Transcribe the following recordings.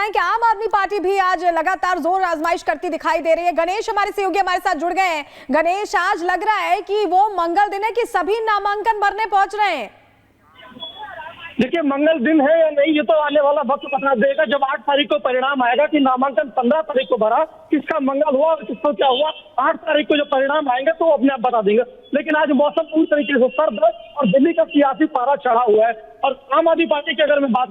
बताएं कि आम आदमी पार्टी भी आज लगातार जोर आजमाइश करती दिखाई दे रही है। गणेश हमारे सहयोगी हमारे साथ जुड़ गए हैं। गणेश, आज लग रहा है कि वो मंगल दिन है कि सभी नामांकन भरने पहुंच रहे हैं। देखिए, मंगल दिन है या नहीं ये तो आने वाला वक्त बता देगा। जब 8 तारीख को परिणाम आएगा कि नामांकन 15 तारीख को भरा, किसका मंगल हुआ और किसको क्या हुआ, 8 तारीख को जो परिणाम आएंगे तो वो अपने आप बता देंगे। लेकिन आज मौसम पूरी तरीके से सर्द है और दिल्ली का सियासी पारा चढ़ा हुआ है। और आम आदमी पार्टी की अगर मैं बात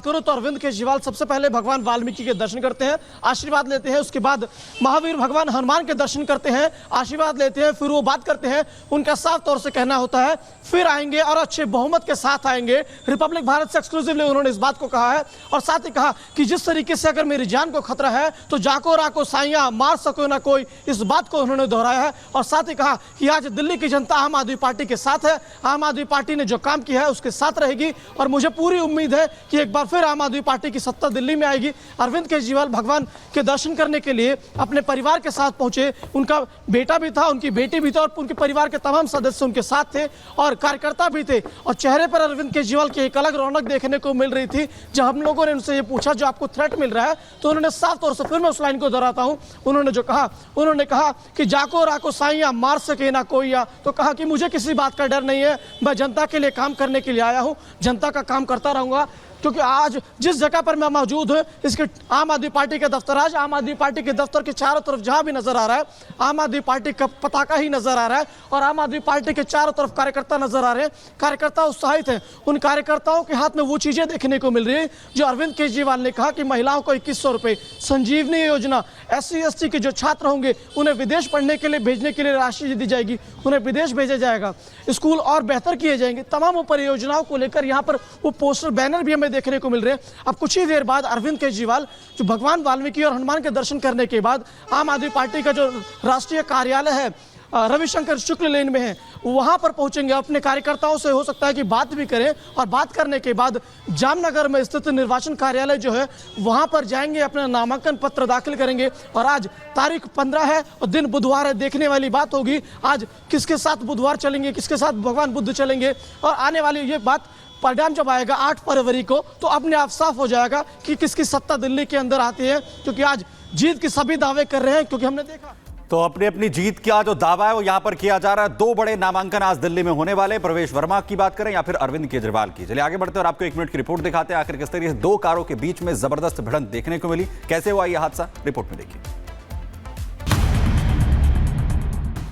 करूं तो अरविंद केजरीवाल सबसे पहले भगवान वाल्मीकि के दर्शन करते हैं, आशीर्वाद लेते हैं। उसके बाद महावीर भगवान हनुमान के दर्शन करते हैं, आशीर्वाद लेते हैं। फिर वो बात करते हैं। उनका साफ तौर से कहना होता है फिर आएंगे और अच्छे बहुमत के साथ आएंगे। रिपब्लिक भारत से एक्सक्लूसिवली उन्होंने इस बात को कहा है और साथ ही कहा कि जिस तरीके से अगर मेरी जान को खतरा है तो जाको राको साइया मार सको ना कोई, इस बात को उन्होंने दोहराया है। और साथ ही कहा कि आज दिल्ली की जनता आम आदमी पार्टी के साथ है, आम आदमी पार्टी ने जो काम किया है उसके साथ रहेगी और मुझे पूरी उम्मीद है कि एक बार फिर आम आदमी पार्टी की सत्ता दिल्ली में आएगी। अरविंद केजरीवाल भगवान के दर्शन करने के लिए अपने परिवार के साथ पहुंचे। उनका बेटा भी था, उनकी बेटी भी था और उनके परिवार के तमाम सदस्य उनके साथ थे और कार्यकर्ता भी थे। और चेहरे पर अरविंद केजरीवाल की एक अलग रौनक देखने को मिल रही थी। जब हम लोगों ने उनसे ये पूछा जो आपको थ्रेट मिल रहा है, तो उन्होंने साफ तौर से, फिर मैं उस लाइन को दोहराता हूं, उन्होंने कहा कि जाको राको साइया मार सके ना कोई, या तो कहा कि मुझे किसी बात का डर नहीं है, मैं जनता के लिए काम करने के लिए आया हूं, जनता का काम करता रहूंगा। क्योंकि आज जिस जगह पर मैं मौजूद हूं, इसके आम आदमी पार्टी के दफ्तर, आज आम आदमी पार्टी के दफ्तर के चारों तरफ जहां भी नजर आ रहा है आम आदमी पार्टी का पताका ही नजर आ रहा है और आम आदमी पार्टी के चारों तरफ कार्यकर्ता नजर आ रहे हैं। कार्यकर्ता उत्साहित हैं। उन कार्यकर्ताओं के हाथ में वो चीजें देखने को मिल रही है जो अरविंद केजरीवाल ने कहा कि महिलाओं को 2100 रुपए, संजीवनी योजना, SC/ST के जो छात्र होंगे उन्हें विदेश पढ़ने के लिए भेजने के लिए राशि दी जाएगी, उन्हें विदेश भेजा जाएगा, स्कूल और बेहतर किए जाएंगे। तमाम परियोजनाओं को लेकर यहाँ पर वो पोस्टर बैनर भी हमें देखने को मिल रहे हैं। अब कुछ ही देर बाद अरविंद केजरीवाल जो भगवान वाल्मीकि और हनुमान के दर्शन करने के बाद आम आदमी पार्टी का जो राष्ट्रीय कार्यालय है रविशंकर शुक्ल लेन में है, वहां पर पहुंचेंगे। अपने कार्यकर्ताओं से हो सकता है कि बात भी करें और बात करने के बाद जामनगर में स्थित निर्वाचन कार्यालय जो है वहां पर जाएंगे, अपना नामांकन पत्र दाखिल करेंगे। और आज तारीख 15 है और दिन बुधवार है। देखने वाली बात होगी आज किसके साथ बुधवार चलेंगे, किसके साथ भगवान बुद्ध चलेंगे। और आने वाली ये बात परिणाम जब आएगा 8 फरवरी को तो अपने आप साफ हो जाएगा कि किसकी सत्ता दिल्ली के अंदर आती है। क्योंकि आज जीत के सभी दावे कर रहे हैं, क्योंकि हमने देखा तो अपनी अपनी जीत का जो दावा है वो यहां पर किया जा रहा है। 2 बड़े नामांकन आज दिल्ली में होने वाले, प्रवेश वर्मा की बात करें या फिर अरविंद केजरीवाल की। चलिए आगे बढ़ते हैं और आपको 1 मिनट की रिपोर्ट दिखाते हैं आखिर किस तरीके से 2 कारों के बीच में जबरदस्त भिड़ंत देखने को मिली। कैसे हुआ यह हादसा, रिपोर्ट में देखिए।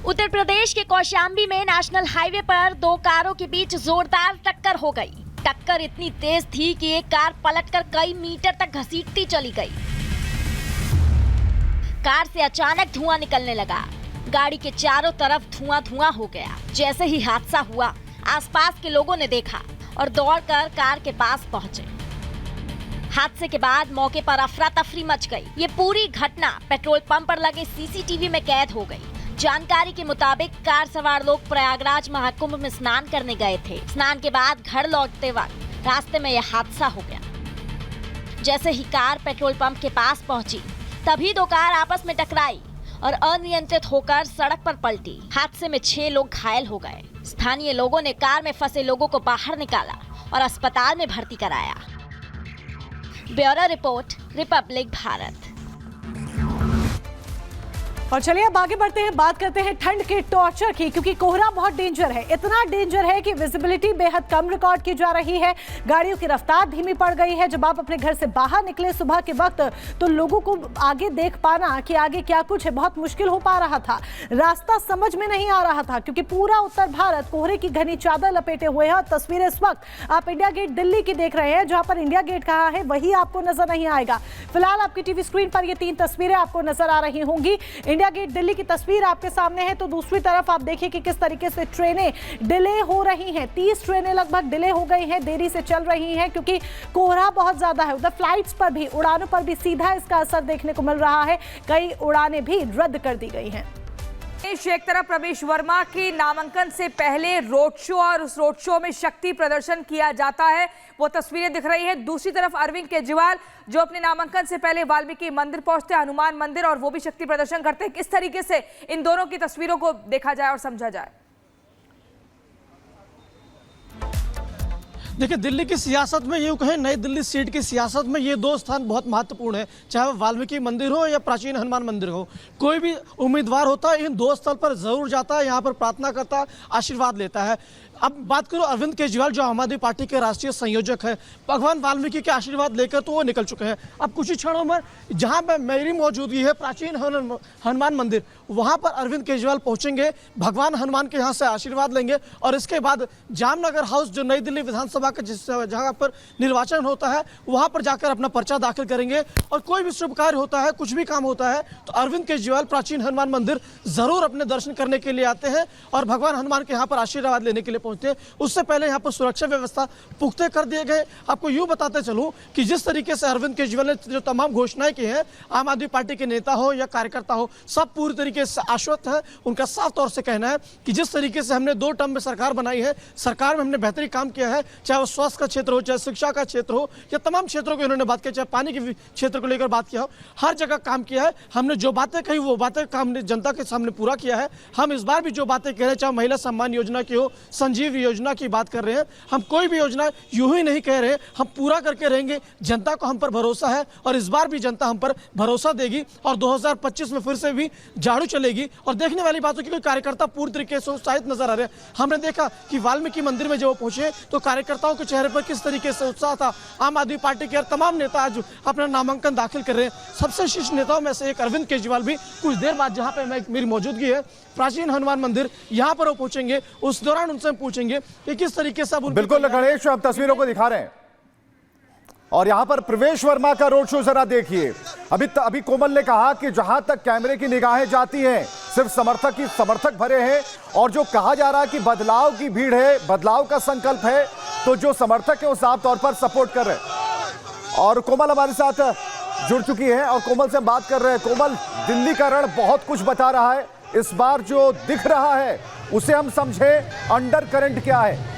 उत्तर प्रदेश के कौशाम्बी में नेशनल हाईवे पर 2 कारों के बीच जोरदार टक्कर हो गई। टक्कर इतनी तेज थी कि एक कार पलटकर कई मीटर तक घसीटती चली गई। कार से अचानक धुआं निकलने लगा। गाड़ी के चारों तरफ धुआं हो गया। जैसे ही हादसा हुआ, आसपास के लोगों ने देखा और दौड़कर कार के पास पहुंचे। हादसे के बाद मौके पर अफरा तफरी मच गई। ये पूरी घटना पेट्रोल पंप पर लगे CCTV में कैद हो गई। जानकारी के मुताबिक कार सवार लोग प्रयागराज महाकुंभ में स्नान करने गए थे। स्नान के बाद घर लौटते वक्त रास्ते में यह हादसा हो गया। जैसे ही कार पेट्रोल पंप के पास पहुंची, तभी 2 कार आपस में टकराई और अनियंत्रित होकर सड़क पर पलटी। हादसे में 6 लोग घायल हो गए। स्थानीय लोगों ने कार में फंसे लोगों को बाहर निकाला और अस्पताल में भर्ती कराया। Bureau report, Republic Bharat. और चलिए अब आगे बढ़ते हैं, बात करते हैं ठंड के टॉर्चर की, क्योंकि कोहरा बहुत डेंजर है। इतना डेंजर है कि विजिबिलिटी बेहद कम रिकॉर्ड की जा रही है। गाड़ियों की रफ्तार धीमी पड़ गई है। जब आप अपने घर से बाहर निकले सुबह के वक्त तो लोगों को आगे देख पाना कि आगे क्या कुछ है बहुत मुश्किल हो पा रहा था। रास्ता समझ में नहीं आ रहा था, क्योंकि पूरा उत्तर भारत कोहरे की घनी चादर लपेटे हुए है। और तस्वीरें इस वक्त आप इंडिया गेट दिल्ली की देख रहे हैं। जहां पर इंडिया गेट कहाँ है वही आपको नजर नहीं आएगा। फिलहाल आपकी टीवी स्क्रीन पर ये 3 तस्वीरें आपको नजर आ रही होंगी। इंडिया गेट दिल्ली की तस्वीर आपके सामने है, तो दूसरी तरफ आप देखिए कि किस तरीके से ट्रेनें डिले हो रही हैं। 30 ट्रेनें लगभग डिले हो गई हैं, देरी से चल रही हैं, क्योंकि कोहरा बहुत ज्यादा है। उधर फ्लाइट्स पर भी, उड़ानों पर भी सीधा इसका असर देखने को मिल रहा है। कई उड़ानें भी रद्द कर दी गई हैं। एक तरफ प्रवेश वर्मा की नामांकन से पहले रोड शो और उस रोड शो में शक्ति प्रदर्शन किया जाता है, वो तस्वीरें दिख रही हैं। दूसरी तरफ अरविंद केजरीवाल जो अपने नामांकन से पहले वाल्मीकि मंदिर पहुंचते हैं, हनुमान मंदिर, और वो भी शक्ति प्रदर्शन करते हैं। किस तरीके से इन दोनों की तस्वीरों को देखा जाए और समझा जाए? देखिए, दिल्ली की सियासत में यूँ कहें, नई दिल्ली सीट की सियासत में ये दो स्थान बहुत महत्वपूर्ण है, चाहे वो वाल्मीकि मंदिर हो या प्राचीन हनुमान मंदिर हो। कोई भी उम्मीदवार होता है इन दो स्थल पर जरूर जाता है, यहाँ पर प्रार्थना करता है, आशीर्वाद लेता है। अब बात करो अरविंद केजरीवाल जो आम आदमी पार्टी के राष्ट्रीय संयोजक है, भगवान वाल्मीकि के आशीर्वाद लेकर तो वो निकल चुके हैं। अब कुछ ही क्षणों में जहां पर मेरी मौजूदगी है, प्राचीन हनुमान मंदिर, वहां पर अरविंद केजरीवाल पहुंचेंगे, भगवान हनुमान के यहाँ से आशीर्वाद लेंगे और इसके बाद जामनगर हाउस जो नई दिल्ली विधानसभा का जिस जगह पर निर्वाचन होता है वहां पर जाकर अपना पर्चा दाखिल करेंगे। और कोई भी शुभ कार्य होता है, कुछ भी काम होता है, तो अरविंद केजरीवाल प्राचीन हनुमान मंदिर जरूर अपने दर्शन करने के लिए आते हैं और भगवान हनुमान के यहाँ पर आशीर्वाद लेने के लिए पहुंचते हैं। उससे पहले यहाँ पर सुरक्षा व्यवस्था पुख्ते कर दिए गए। आपको यूं बताते चलूं कि जिस तरीके से अरविंद केजरीवाल ने जो तमाम घोषणाएं की हैं, आम आदमी पार्टी के नेता हो या कार्यकर्ता हो, सब पूरी तरीके से आश्वस्त है। उनका साफ तौर से कहना है कि जिस तरीके से हमने 2 टर्म में सरकार बनाई है, सरकार में हमने बेहतरीन काम किया है, चाहे वो स्वास्थ्य का क्षेत्र हो, चाहे शिक्षा का क्षेत्र हो, या तमाम क्षेत्रों की उन्होंने बात की, चाहे पानी के क्षेत्र को लेकर बात किया हो, हर जगह काम किया है। हमने जो बातें कही वो बातें हमने जनता के सामने पूरा किया है। हम इस बार भी जो बातें कह रहे हैं, चाहे महिला सम्मान योजना की हो, संजीव योजना की बात कर रहे हैं, हम कोई भी योजना यूं ही नहीं कह रहे, हम पूरा करके रहेंगे। जनता को हम पर भरोसा है और इस बार भी जनता हम पर भरोसा देगी और 2025 में फिर से भी झाड़ू चलेगी। और देखने वाली बात है कि कोई कार्यकर्ता पूरी तरीके से उत्साहित नजर आ रहे हैं। हमने देखा कि वाल्मीकि मंदिर में जब वो पहुंचे तो कार्यकर्ताओं के चेहरे पर किस तरीके से उत्साह था। आम आदमी पार्टी के तमाम नेता आज अपना नामांकन दाखिल कर रहे हैं। सबसे शीर्ष नेताओं में से एक अरविंद केजरीवाल भी कुछ देर बाद जहां पे मेरी मौजूदगी है, प्राचीन हनुमान मंदिर, यहाँ पर वो पहुंचेंगे। उस दौरान उनसे पूछेंगे कि किस तरीके से बिल्कुल गणेश, आप तस्वीरों को दिखा रहे हैं और यहां पर प्रवेश वर्मा का रोड शो जरा देखिए। अभी कोमल ने कहा कि जहां तक कैमरे की निगाहें जाती हैं सिर्फ समर्थक भरे हैं और जो कहा जा रहा है कि बदलाव की भीड़ है, बदलाव का संकल्प है, तो जो समर्थक है वो साफ तौर पर सपोर्ट कर रहे हैं। और कोमल हमारे साथ जुड़ चुकी है और कोमल से हम बात कर रहे हैं। कोमल, दिल्ली का रण बहुत कुछ बता रहा है, इस बार जो दिख रहा है उसे हम समझे अंडर करंट क्या है?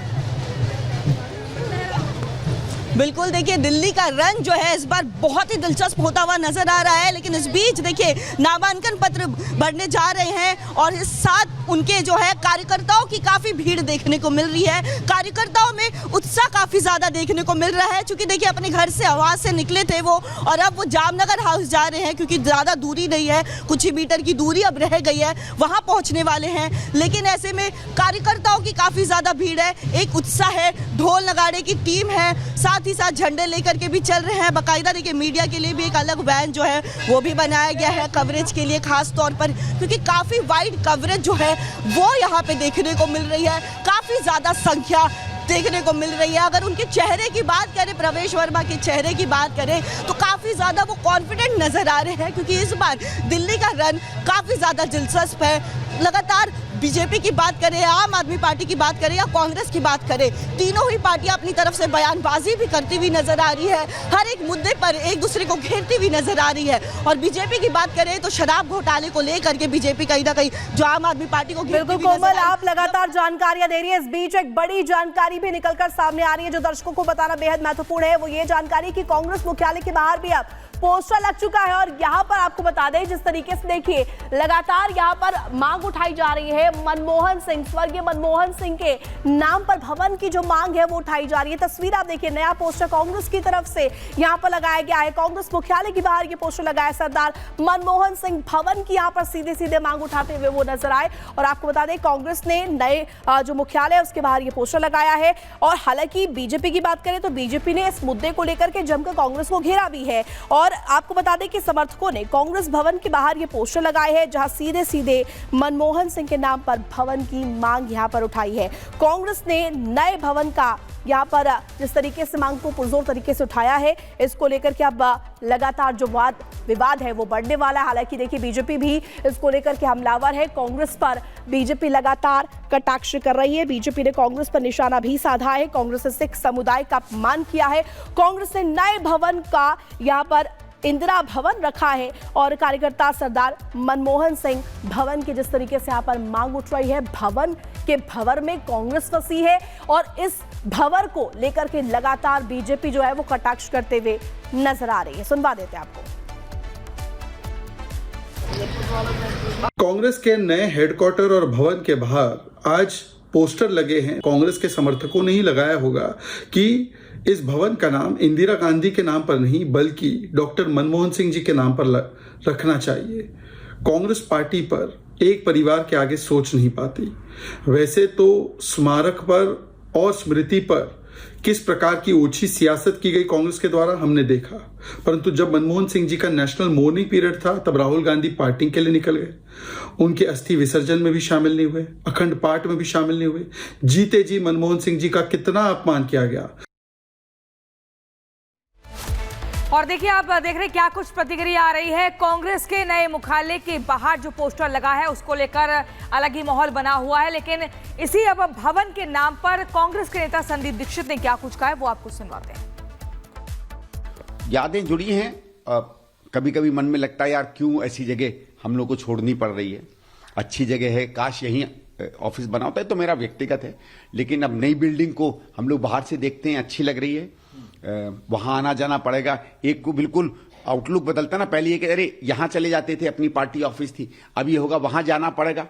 बिल्कुल, देखिए दिल्ली का रन जो है इस बार बहुत ही दिलचस्प होता हुआ नजर आ रहा है। लेकिन इस बीच देखिए नामांकन पत्र भरने जा रहे हैं और इस साथ उनके जो है कार्यकर्ताओं की काफ़ी भीड़ देखने को मिल रही है। कार्यकर्ताओं में उत्साह काफ़ी ज़्यादा देखने को मिल रहा है, क्योंकि देखिए अपने घर से आवाज़ से निकले थे वो और अब वो जामनगर हाउस जा रहे हैं, क्योंकि ज़्यादा दूरी नहीं है, कुछ ही मीटर की दूरी अब रह गई है, वहाँ पहुँचने वाले हैं। लेकिन ऐसे में कार्यकर्ताओं की काफ़ी ज़्यादा भीड़ है, एक उत्साह है, ढोल नगाड़े की टीम है, साथ ही साथ झंडे लेकर के भी चल रहे हैं। बाकायदा देखिए मीडिया के लिए भी एक अलग वैन जो है वो भी बनाया गया है कवरेज के लिए, खास तौर पर क्योंकि काफ़ी वाइड कवरेज जो है वो यहाँ पे देखने को मिल रही है, काफ़ी ज़्यादा संख्या देखने को मिल रही है। अगर उनके चेहरे की बात करें, प्रवेश वर्मा के चेहरे की बात करें, तो काफ़ी ज़्यादा वो कॉन्फिडेंट नज़र आ रहे हैं, क्योंकि इस बार दिल्ली का रन काफ़ी ज़्यादा दिलचस्प है। लगातार बीजेपी की बात करें, आम आदमी पार्टी की बात करें या कांग्रेस की बात करें, तीनों ही पार्टियां अपनी तरफ से बयानबाजी भी करती हुई नजर आ रही है, हर एक मुद्दे पर एक दूसरे को घेरती हुई नजर आ रही है। और बीजेपी की बात करें तो शराब घोटाले को लेकर के बीजेपी कहीं ना कहीं जो आम आदमी पार्टी को बिल्कुल कोमल, आप लगातार जानकारियां दे रही है। इस बीच एक बड़ी जानकारी भी निकलकर सामने आ रही है जो दर्शकों को बताना बेहद महत्वपूर्ण है। वो ये जानकारी कि कांग्रेस मुख्यालय के बाहर भी अब पोस्टर लग चुका है और यहाँ पर आपको बता दें, जिस तरीके से देखिए लगातार यहाँ पर मांग उठाई जा रही है, मनमोहन सिंह, स्वर्गीय मनमोहन सिंह के नाम पर भवन की जो मांग है वो उठाई जा रही है। तस्वीर आप देखिए, नया पोस्टर कांग्रेस की तरफ से यहाँ पर लगाया गया है। कांग्रेस मुख्यालय के बाहर ये पोस्टर लगाया, सरदार मनमोहन सिंह भवन की यहाँ पर सीधे सीधे मांग उठाते हुए वो नजर आए। और आपको बता दें कांग्रेस ने नए जो मुख्यालय है उसके बाहर ये पोस्टर लगाया है। और हालांकि बीजेपी की बात करें तो बीजेपी ने इस मुद्दे को लेकर के जमकर कांग्रेस को घेरा भी है। और आपको बता दें कि समर्थकों ने कांग्रेस भवन के बाहर ये पोस्टर लगाए हैं जहां सीधे सीधे मनमोहन सिंह के नाम पर भवन की मांग यहां पर उठाई है। कांग्रेस ने नए भवन का यहाँ पर जिस तरीके से मांग को पुरजोर तरीके से उठाया है, इसको लेकर के अब लगातार जो विवाद है वो बढ़ने वाला है। हालांकि देखिए बीजेपी भी इसको लेकर के हमलावर है, कांग्रेस पर बीजेपी लगातार कटाक्ष कर रही है। बीजेपी ने कांग्रेस पर निशाना भी साधा है, कांग्रेस ने सिख समुदाय का अपमान किया है, कांग्रेस ने नए भवन का यहाँ पर इंदिरा भवन रखा है और कार्यकर्ता सरदार मनमोहन सिंह भवन की जिस तरीके से यहाँ पर मांग उठ रही है, भवन के भंवर में कांग्रेस फंसी है और इस भंवर को लेकर के लगातार बीजेपी जो है वो कटाक्ष करते हुए नजर आ रही है। सुनवा देते हैं आपको। कांग्रेस के नए हेडक्वार्टर और भवन के बाहर आज पोस्टर लगे हैं, कांग्रेस के समर्थकों ने ही लगाया होगा कि इस भवन का नाम इंदिरा गांधी के नाम पर नहीं बल्कि डॉक्टर मनमोहन सिंह जी के नाम पर रखना चाहिए। कांग्रेस पार्टी पर एक परिवार के आगे सोच नहीं पाती। वैसे तो स्मारक पर और स्मृति पर किस प्रकार की ओछी सियासत की गई कांग्रेस के द्वारा हमने देखा, परंतु जब मनमोहन सिंह जी का नेशनल मोर्निंग पीरियड था तब राहुल गांधी पार्टी के लिए निकल गए। उनके अस्थि विसर्जन में भी शामिल नहीं हुए, अखंड पाठ में भी शामिल नहीं हुए। जीते जी मनमोहन सिंह जी का कितना अपमान किया गया। और देखिए, आप देख रहे हैं क्या कुछ प्रतिक्रिया आ रही है। कांग्रेस के नए मुख्यालय के बाहर जो पोस्टर लगा है उसको लेकर अलग ही माहौल बना हुआ है, लेकिन इसी अब भवन के नाम पर कांग्रेस के नेता संदीप दीक्षित ने क्या कुछ कहा है वो आपको सुनवाते हैं। यादें जुड़ी हैं। कभी कभी मन में लगता है यार क्यों ऐसी जगह हम लोग को छोड़नी पड़ रही है। अच्छी जगह है, काश यहीं ऑफिस बना होता है, तो मेरा व्यक्तिगत है। लेकिन अब नई बिल्डिंग को हम लोग बाहर से देखते हैं, अच्छी लग रही है, वहां आना जाना पड़ेगा। एक को बिल्कुल आउटलुक बदलता ना, पहले ये कि अरे यहां चले जाते थे, अपनी पार्टी ऑफिस थी, अब ये होगा वहां जाना पड़ेगा।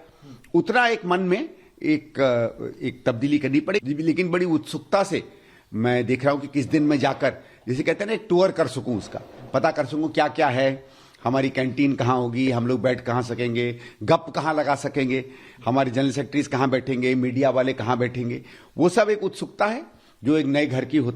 उतना एक मन में एक तब्दीली करनी पड़ेगी। लेकिन बड़ी उत्सुकता से मैं देख रहा हूं कि किस दिन मैं जाकर, जैसे कहते हैं ना, एक टूर कर सकूं, उसका पता कर सकूं क्या क्या है, हमारी कैंटीन कहाँ होगी, हम लोग बैठ कहाँ सकेंगे, गप कहाँ लगा सकेंगे, हमारे जनरल सेक्रेटरीज कहाँ बैठेंगे, मीडिया वाले कहाँ बैठेंगे। वो सब एक उत्सुकता है जो एक नए घर की होती